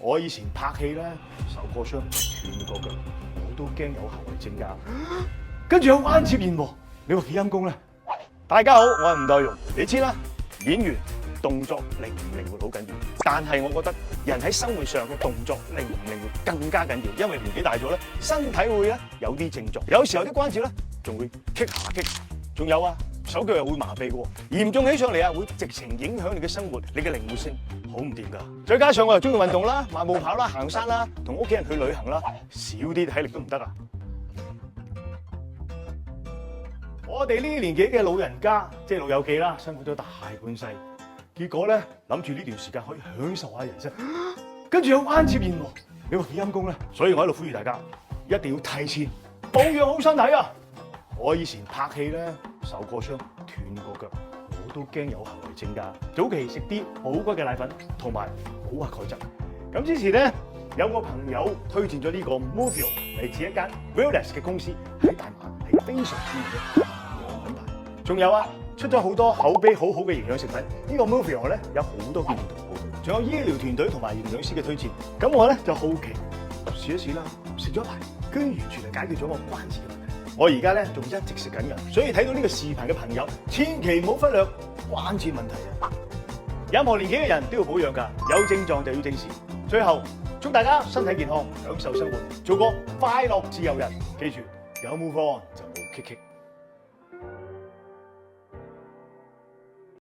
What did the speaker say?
我以前拍戲咧，受過傷斷過腳，我都驚有後遺症㗎。跟住有關節炎喎，你話幾陰公咧？大家好，我係吳岱融。你知啦，演員動作靈唔靈活好緊要，但係我覺得人喺生活上嘅動作靈唔靈活更加緊要，因為年紀大咗咧，身體會咧有啲症狀，有時候啲關節咧仲會棘下棘，仲有啊手腳又會麻痹嘅，嚴重起上嚟啊會直情影響你嘅生活，你嘅靈活性好唔掂㗎。再加上我又中意運動啦，慢步跑啦，行山啦，同屋企人去旅行啦，少啲體力都唔得啊！我哋呢啲年紀嘅老人家，即係老友記啦，辛苦咗大半世，結果咧諗住呢段時間可以享受下人生，跟住有關節炎喎，你話幾陰公咧？所以我喺度呼籲大家，一定要提前保養好身體啊！我以前拍戲咧受過傷斷過腳，我都驚有後遺症㗎。早期食啲好骨嘅奶粉，同埋補下鈣質。咁之前咧有個朋友推薦咗呢個 Movio 嚟自一間 Wellness 嘅公司，喺大馬係非常知名嘅營養品牌。仲有啊，出咗好多口碑好好嘅營養食品。呢個 Movio 咧有好多健康報告，仲有醫療團隊同埋營養師嘅推薦。咁我咧就好奇試一試啦，食咗一排，居然完全係解決咗我關節嘅問題。我而家咧仲一直食緊嘅，所以睇到呢個視頻嘅朋友，千祈唔好忽略關節問題啊！任何年紀嘅人都要保養㗎，有症狀就要正視。最後，祝大家身體健康，享受生活，做個快樂自由人。記住，有 move on 就冇 kick kick。